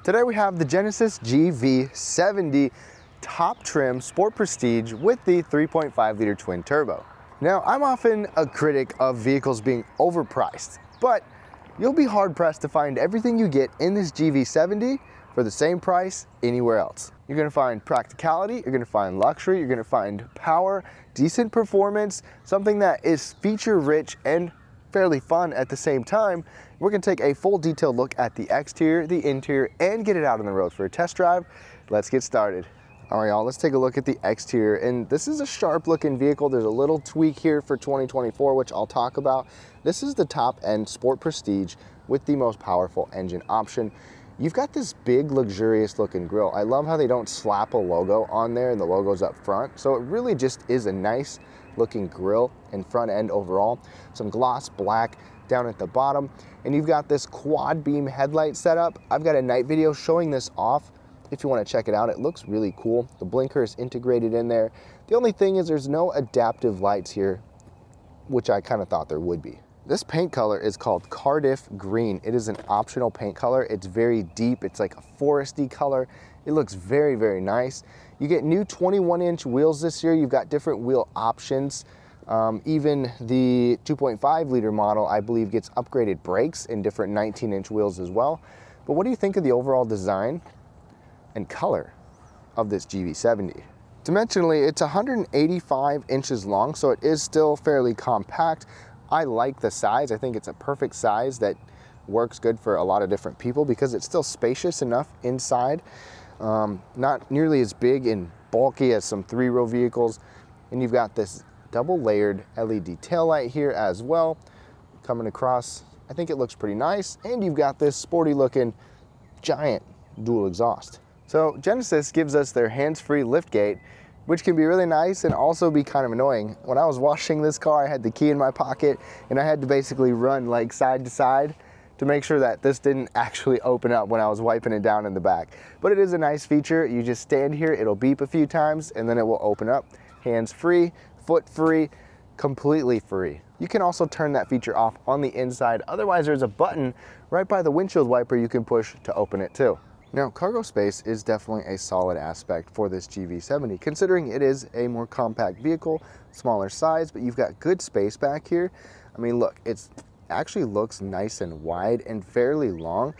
Today we have the Genesis GV70 top trim Sport Prestige with the 3.5 liter twin turbo. Now, I'm often a critic of vehicles being overpriced, but you'll be hard pressed to find everything you get in this GV70 for the same price anywhere else. You're gonna find practicality, you're gonna find luxury, you're gonna find power, decent performance, something that is feature rich and fairly fun at the same time. We're gonna take a full detailed look at the exterior, the interior, and get it out on the road for a test drive. Let's get started. All right, y'all, let's take a look at the exterior. And this is a sharp looking vehicle. There's a little tweak here for 2024, which I'll talk about. This is the top end Sport Prestige with the most powerful engine option. You've got this big, luxurious looking grille. I love how they don't slap a logo on there and the logo's up front. So it really just is a nice looking grille and front end overall. Some gloss black down at the bottom. And you've got this quad beam headlight setup. I've got a night video showing this off. If you want to check it out, it looks really cool. The blinker is integrated in there. The only thing is there's no adaptive lights here, which I kind of thought there would be. This paint color is called Cardiff Green. It is an optional paint color. It's very deep. It's like a foresty color. It looks very, very nice. You get new 21-inch wheels this year. You've got different wheel options. Even the 2.5 liter model, I believe, gets upgraded brakes and different 19-inch wheels as well. But what do you think of the overall design and color of this GV70? Dimensionally, it's 185 inches long, so it is still fairly compact. I like the size. I think it's a perfect size that works good for a lot of different people because it's still spacious enough inside. Not nearly as big and bulky as some three-row vehicles. And you've got this double layered LED taillight here as well coming across. I think it looks pretty nice. And you've got this sporty looking giant dual exhaust. So Genesis gives us their hands-free liftgate, which can be really nice and also be kind of annoying. When I was washing this car, I had the key in my pocket and I had to basically run like side to side to make sure that this didn't actually open up when I was wiping it down in the back. But it is a nice feature. You just stand here, it'll beep a few times and then it will open up. Hands-free, foot-free, completely free. You can also turn that feature off on the inside. Otherwise, there's a button right by the windshield wiper you can push to open it too. Now, cargo space is definitely a solid aspect for this GV70, considering it is a more compact vehicle, smaller size, but you've got good space back here. I mean, look, it actually looks nice and wide and fairly long.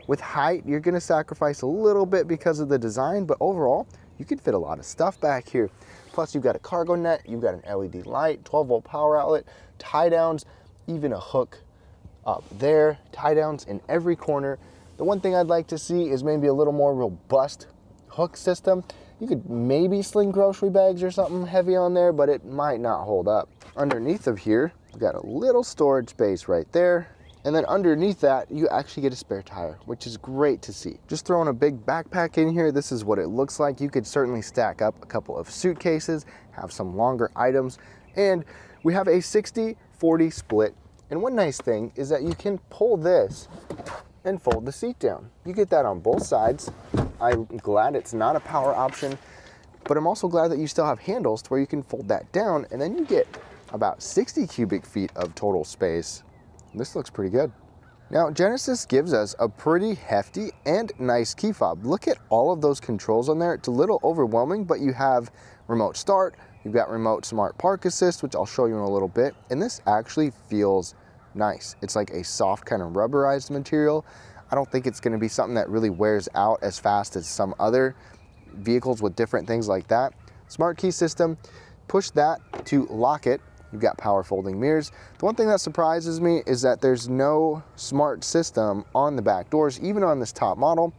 With height, you're gonna sacrifice a little bit because of the design, but overall, you can fit a lot of stuff back here. Plus, you've got a cargo net, you've got an LED light, 12-volt power outlet, tie downs, even a hook up there, tie downs in every corner. The one thing I'd like to see is maybe a little more robust hook system. You could maybe sling grocery bags or something heavy on there, but it might not hold up. Underneath of here, we've got a little storage space right there. And then underneath that, you actually get a spare tire, which is great to see. Just throwing a big backpack in here, this is what it looks like. You could certainly stack up a couple of suitcases, have some longer items, and we have a 60-40 split. And one nice thing is that you can pull this and fold the seat down. You get that on both sides. I'm glad it's not a power option, but I'm also glad that you still have handles to where you can fold that down, and then you get about 60 cubic feet of total space. This looks pretty good. Now, Genesis gives us a pretty hefty and nice key fob. Look at all of those controls on there. It's a little overwhelming, but you have remote start, you've got remote smart park assist, which I'll show you in a little bit, and this actually feels nice. It's like a soft kind of rubberized material. I don't think it's going to be something that really wears out as fast as some other vehicles with different things like that. Smart key system, push that to lock it. You've got power folding mirrors. The one thing that surprises me is that there's no smart system on the back doors, even on this top model.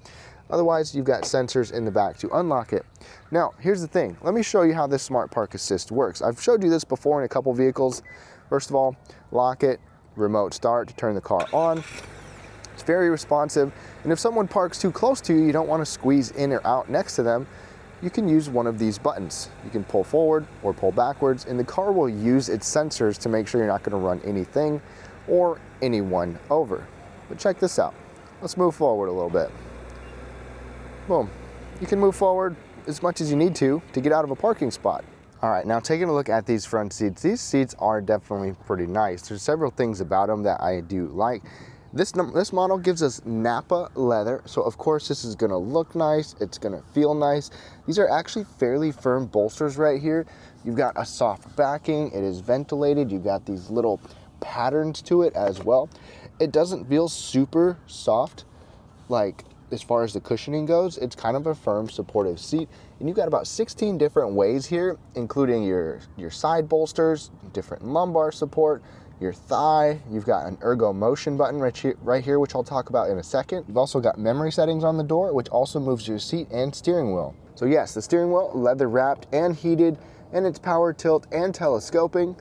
Otherwise, you've got sensors in the back to unlock it. Now, here's the thing. Let me show you how this smart park assist works. I've showed you this before in a couple vehicles. First of all, lock it, remote start to turn the car on. It's very responsive, and if someone parks too close to you, you don't want to squeeze in or out next to them, you can use one of these buttons. You can pull forward or pull backwards, and the car will use its sensors to make sure you're not going to run anything or anyone over. But check this out. Let's move forward a little bit. Boom. You can move forward as much as you need to get out of a parking spot. All right, now taking a look at these front seats, these seats are definitely pretty nice. There's several things about them that I do like. This model gives us Nappa leather, so of course this is gonna look nice, it's gonna feel nice. These are actually fairly firm bolsters right here. You've got a soft backing, it is ventilated, you've got these little patterns to it as well. It doesn't feel super soft, like as far as the cushioning goes. It's kind of a firm, supportive seat. And you've got about 16 different ways here, including your side bolsters, different lumbar support, your thigh. You've got an ergo motion button right here, which I'll talk about in a second. You've also got memory settings on the door, which also moves your seat and steering wheel. So yes, the steering wheel, leather wrapped and heated, and it's power tilt and telescoping.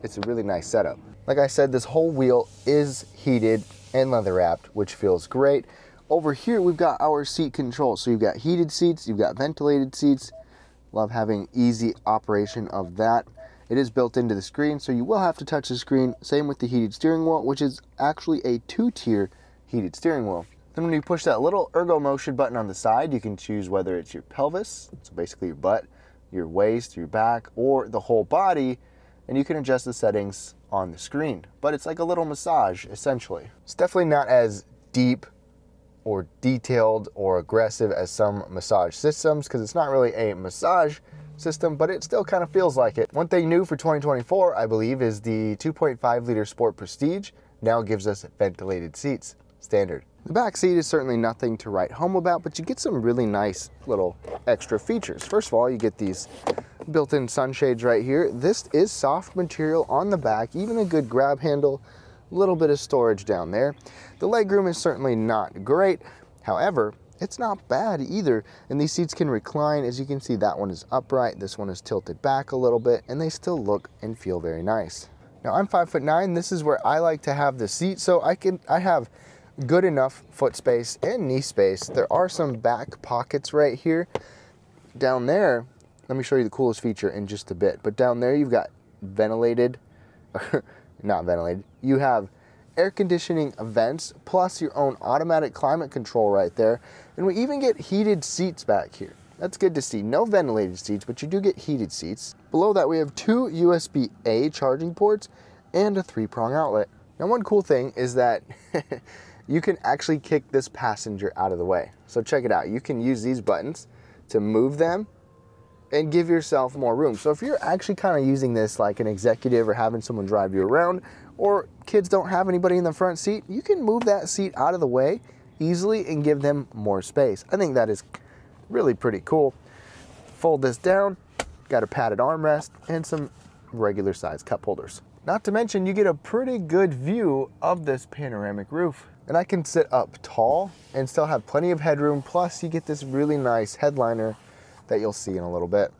It's a really nice setup. Like I said, this whole wheel is heated and leather wrapped, which feels great. Over here, we've got our seat controls. So you've got heated seats, you've got ventilated seats. Love having easy operation of that. It is built into the screen, so you will have to touch the screen. Same with the heated steering wheel, which is actually a 2-tier heated steering wheel. Then when you push that little ergo motion button on the side, you can choose whether it's your pelvis, so basically your butt, your waist, your back, or the whole body, and you can adjust the settings on the screen. But it's like a little massage, essentially. It's definitely not as deep or detailed or aggressive as some massage systems, because it's not really a massage system, but it still kind of feels like it. One thing new for 2024, I believe, is the 2.5 liter Sport Prestige now gives us ventilated seats, standard. The back seat is certainly nothing to write home about, but you get some really nice little extra features. First of all, you get these built-in sunshades right here. This is soft material on the back, even a good grab handle, a little bit of storage down there. The legroom is certainly not great. However, it's not bad either. And these seats can recline. As you can see, that one is upright. This one is tilted back a little bit, and they still look and feel very nice. Now, I'm 5'9". This is where I like to have the seat, so I have good enough foot space and knee space. There are some back pockets right here. Down there, let me show you the coolest feature in just a bit, but down there you've got ventilated, not ventilated, you have air conditioning vents, plus your own automatic climate control right there. And we even get heated seats back here. That's good to see. No ventilated seats, but you do get heated seats. Below that, we have 2 USB-A charging ports and a 3-prong outlet. Now, one cool thing is that you can actually kick this passenger out of the way. So check it out. You can use these buttons to move them and give yourself more room. So if you're actually kind of using this like an executive or having someone drive you around, or kids don't have anybody in the front seat, you can move that seat out of the way easily and give them more space. I think that is really pretty cool. Fold this down, got a padded armrest and some regular size cup holders. Not to mention, you get a pretty good view of this panoramic roof. And I can sit up tall and still have plenty of headroom, plus you get this really nice headliner that you'll see in a little bit.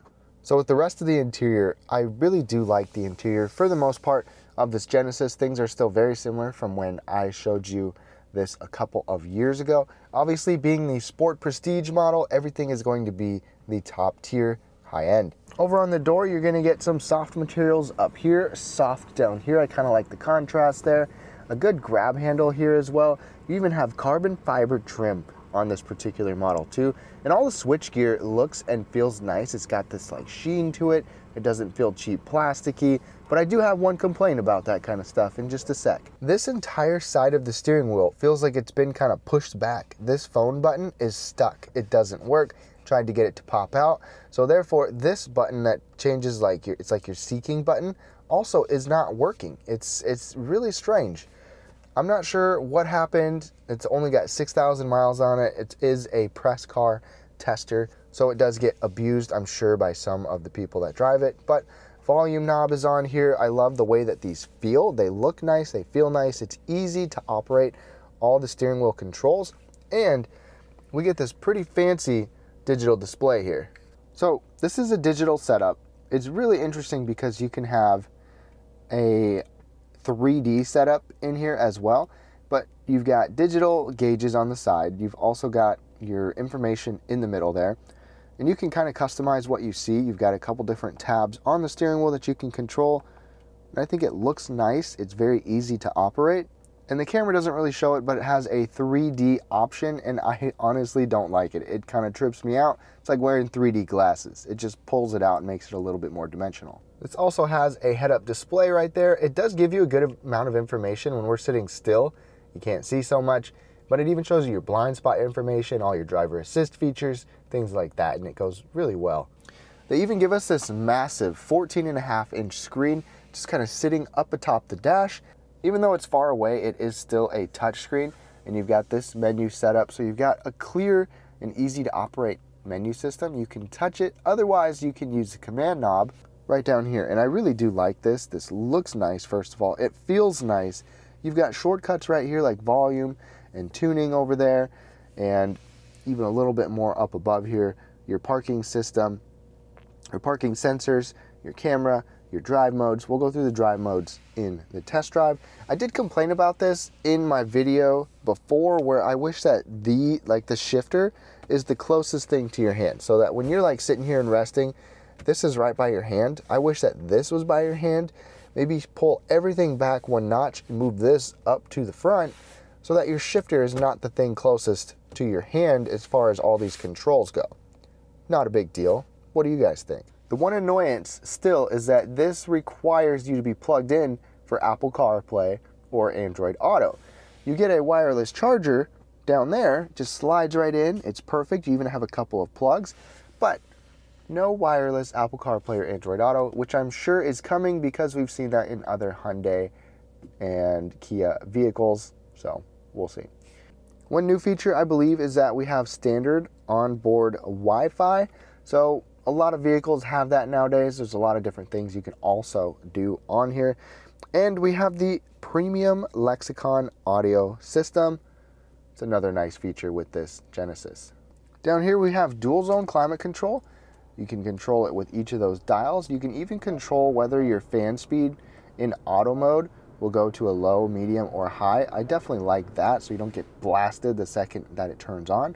So with the rest of the interior, I really do like the interior. For the most part of this Genesis, things are still very similar from when I showed you this a couple of years ago. Obviously, being the Sport Prestige model, everything is going to be the top tier, high end. Over on the door, you're gonna get some soft materials up here, soft down here. I kind of like the contrast there. A good grab handle here as well. You even have carbon fiber trim on this particular model too. And all the switchgear looks and feels nice. It's got this like sheen to it. It doesn't feel cheap plasticky, but I do have one complaint about that kind of stuff in just a sec. This entire side of the steering wheel feels like it's been kind of pushed back. This phone button is stuck. It doesn't work. Tried to get it to pop out. So therefore, this button that changes it's like your seeking button also is not working. It's really strange. I'm not sure what happened. It's only got 6,000 miles on it. It is a press car tester, so it does get abused, I'm sure, by some of the people that drive it. But volume knob is on here. I love the way that these feel. They look nice, they feel nice. It's easy to operate all the steering wheel controls, and we get this pretty fancy digital display here. So this is a digital setup. It's really interesting because you can have a 3D setup in here as well, but you've got digital gauges on the side. You've also got your information in the middle there, and you can kind of customize what you see. You've got a couple different tabs on the steering wheel that you can control, and I think it looks nice. It's very easy to operate, and the camera doesn't really show it, but it has a 3D option, and I honestly don't like it. It kind of trips me out. It's like wearing 3D glasses. It just pulls it out and makes it a little bit more dimensional. This also has a head-up display right there. It does give you a good amount of information when we're sitting still. you can't see so much, but it even shows you your blind spot information, all your driver assist features, things like that, and it goes really well. They even give us this massive 14.5-inch screen just kind of sitting up atop the dash. Even though it's far away, it is still a touch screen, and you've got this menu set up, so you've got a clear and easy to operate menu system. You can touch it, otherwise you can use the command knob right down here, and I really do like this. This looks nice. First of all, it feels nice. You've got shortcuts right here like volume and tuning over there, and even a little bit more up above here, your parking system, your parking sensors, your camera, your drive modes. We'll go through the drive modes in the test drive. I did complain about this in my video before, where I wish that the shifter is the closest thing to your hand, so that when you're like sitting here and resting, this is right by your hand. I wish that this was by your hand. Maybe pull everything back one notch and move this up to the front so that your shifter is not the thing closest to your hand as far as all these controls go. Not a big deal. What do you guys think? The one annoyance still is that this requires you to be plugged in for Apple CarPlay or Android Auto. You get a wireless charger down there, just slides right in. It's perfect. You even have a couple of plugs, but no wireless Apple CarPlay or Android Auto, which I'm sure is coming because we've seen that in other Hyundai and Kia vehicles, so we'll see. One new feature, I believe, is that we have standard onboard Wi-Fi. So a lot of vehicles have that nowadays. There's a lot of different things you can also do on here. And we have the premium Lexicon audio system. It's another nice feature with this Genesis. Down here we have dual zone climate control. You can control it with each of those dials. You can even control whether your fan speed in auto mode will go to a low, medium, or high. I definitely like that, so you don't get blasted the second that it turns on.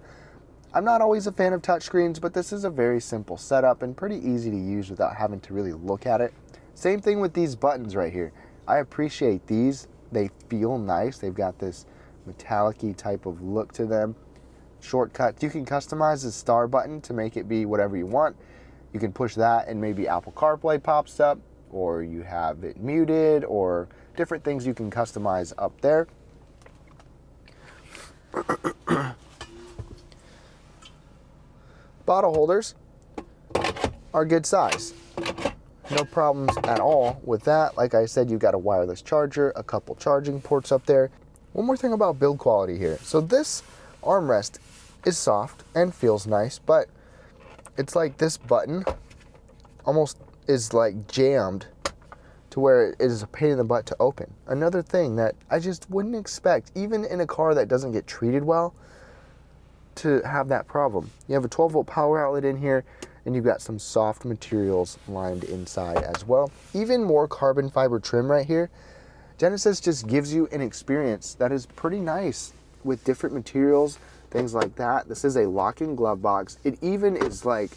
I'm not always a fan of touchscreens, but this is a very simple setup and pretty easy to use without having to really look at it. Same thing with these buttons right here. I appreciate these. They feel nice. They've got this metallic-y type of look to them. Shortcuts. You can customize the star button to make it be whatever you want. You can push that and maybe Apple CarPlay pops up, or you have it muted, or different things you can customize up there. Bottle holders are good size. No problems at all with that. Like I said, you've got a wireless charger, a couple charging ports up there. One more thing about build quality here. So this armrest is soft and feels nice, but it's like this button almost is like jammed to where it is a pain in the butt to open. Another thing that I just wouldn't expect, even in a car that doesn't get treated well, to have that problem. You have a 12-volt power outlet in here, and you've got some soft materials lined inside as well. Even more carbon fiber trim right here. Genesis just gives you an experience that is pretty nice with different materials, things like that. This is a lock-in glove box. It even is like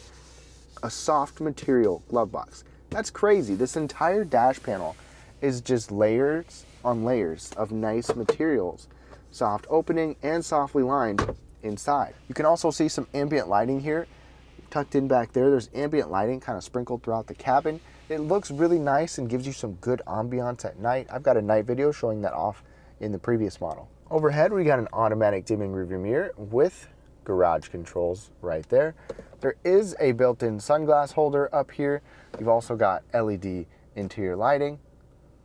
a soft material glove box. That's crazy. This entire dash panel is just layers on layers of nice materials, soft opening and softly lined inside. You can also see some ambient lighting here tucked in back there. There's ambient lighting kind of sprinkled throughout the cabin. It looks really nice and gives you some good ambiance at night. I've got a night video showing that off in the previous model. Overhead, we got an automatic dimming rearview mirror with garage controls right there. There is a built-in sunglass holder up here. You've also got LED interior lighting.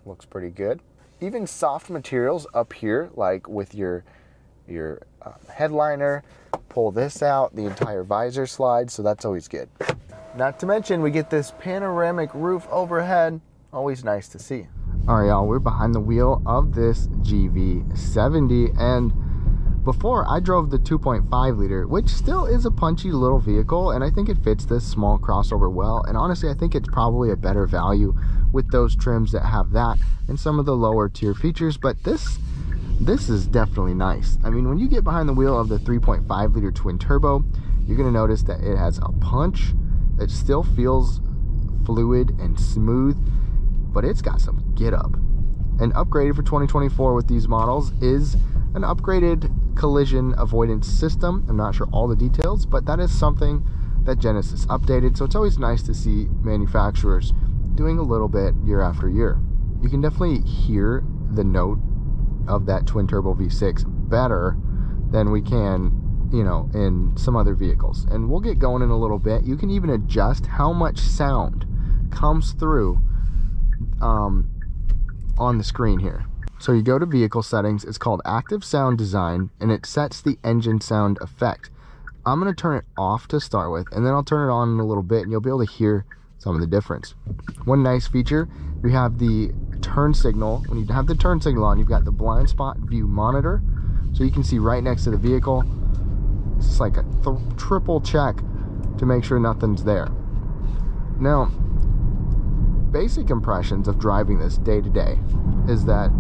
Looks pretty good. Even soft materials up here, like with your headliner. Pull this out, the entire visor slides, so that's always good. Not to mention, we get this panoramic roof overhead. Always nice to see. All right, y'all, we're behind the wheel of this GV70, and before I drove the 2.5 liter, which still is a punchy little vehicle, and I think it fits this small crossover well, and honestly, I think it's probably a better value with those trims that have that and some of the lower tier features, but this is definitely nice. I mean, when you get behind the wheel of the 3.5 liter twin turbo, you're gonna notice that it has a punch. It still feels fluid and smooth, but it's got some get up. And upgraded for 2024 with these models is an upgraded collision avoidance system. I'm not sure all the details, but that is something that Genesis updated. So it's always nice to see manufacturers doing a little bit year after year. You can definitely hear the note of that twin turbo V6 better than we can, you know, in some other vehicles. And we'll get going in a little bit. You can even adjust how much sound comes through on the screen here. So you go to vehicle settings, it's called active sound design, and it sets the engine sound effect. I'm going to turn it off to start with, and then I'll turn it on in a little bit, and you'll be able to hear some of the difference. One nice feature, we have the turn signal. When you have the turn signal on, you've got the blind spot view monitor, so you can see right next to the vehicle. It's just like a triple check to make sure nothing's there. Now, basic impressions of driving this day to day is that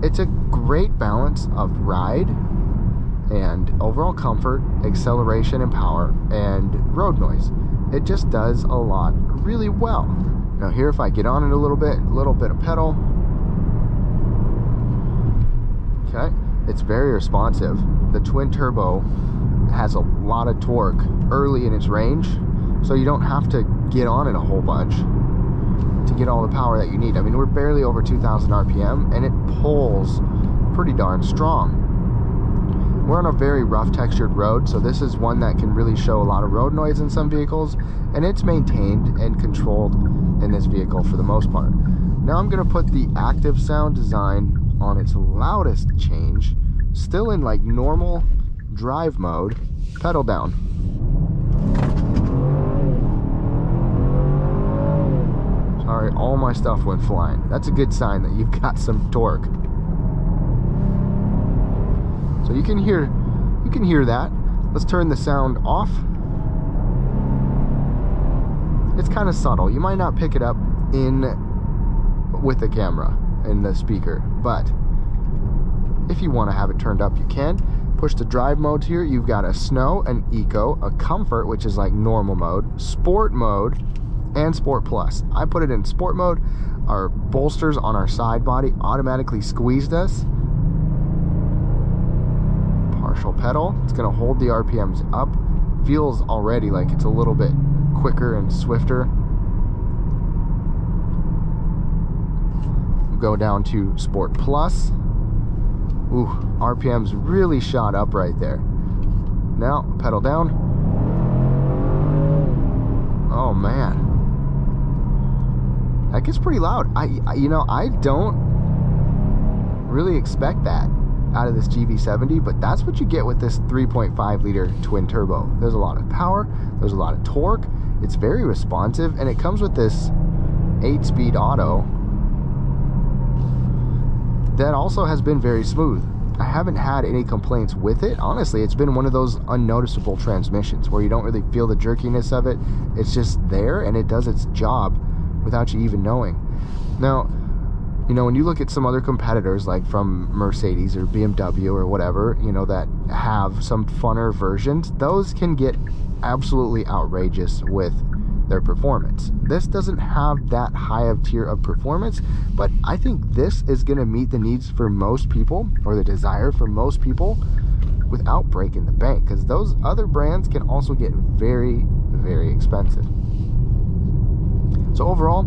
it's a great balance of ride and overall comfort, acceleration and power, and road noise. It just does a lot really well. Now here, if I get on it a little bit of pedal. Okay, it's very responsive. The twin turbo has a lot of torque early in its range, so you don't have to get on it a whole bunch to get all the power that you need. I mean, we're barely over 2,000 RPM, and it pulls pretty darn strong. We're on a very rough textured road, so this is one that can really show a lot of road noise in some vehicles, and it's maintained and controlled in this vehicle for the most part. Now I'm going to put the active sound design on its loudest change, still in like normal drive mode, pedal down. Sorry, all my stuff went flying. That's a good sign that you've got some torque. So you can hear that. Let's turn the sound off. It's kind of subtle. You might not pick it up with the camera and the speaker, but if you want to have it turned up, you can. Push the drive modes here. You've got a snow, an eco, a comfort, which is like normal mode, sport mode, and sport plus. I put it in sport mode. Our bolsters on our side body automatically squeezed us. Partial pedal, it's going to hold the RPMs up. Feels already like it's a little bit quicker and swifter. Go down to sport plus. Ooh, RPMs really shot up right there. Now pedal down. Oh man, that gets pretty loud. You know, I don't really expect that out of this GV70, but that's what you get with this 3.5 liter twin turbo. There's a lot of power, there's a lot of torque, it's very responsive, and it comes with this 8-speed auto that also has been very smooth. I haven't had any complaints with it. Honestly, it's been one of those unnoticeable transmissions where you don't really feel the jerkiness of it. It's just there, and it does its job without you even knowing. Now, you know, when you look at some other competitors, like from Mercedes or BMW or whatever, you know, that have some funner versions, those can get absolutely outrageous with their performance. This doesn't have that high of tier of performance, but I think this is going to meet the needs for most people, or the desire for most people, without breaking the bank, because those other brands can also get very, very expensive. So overall,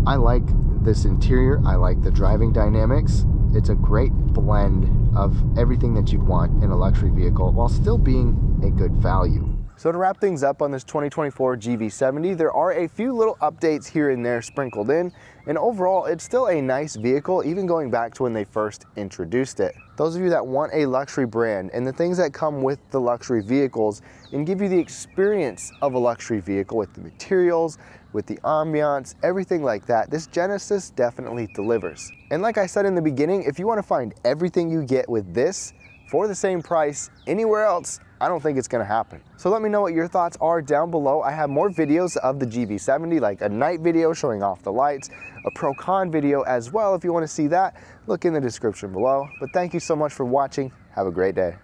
I like this interior. I like the driving dynamics. It's a great blend of everything that you'd want in a luxury vehicle while still being a good value. So to wrap things up on this 2024 GV70, there are a few little updates here and there sprinkled in, and overall it's still a nice vehicle, even going back to when they first introduced it. Those of you that want a luxury brand and the things that come with the luxury vehicles and give you the experience of a luxury vehicle with the materials, with the ambiance, everything like that, this Genesis definitely delivers. And like I said in the beginning, if you want to find everything you get with this for the same price anywhere else, I don't think it's going to happen. So let me know what your thoughts are down below. I have more videos of the GV70, like a night video showing off the lights, a pro-con video as well. If you want to see that, look in the description below. But thank you so much for watching. Have a great day.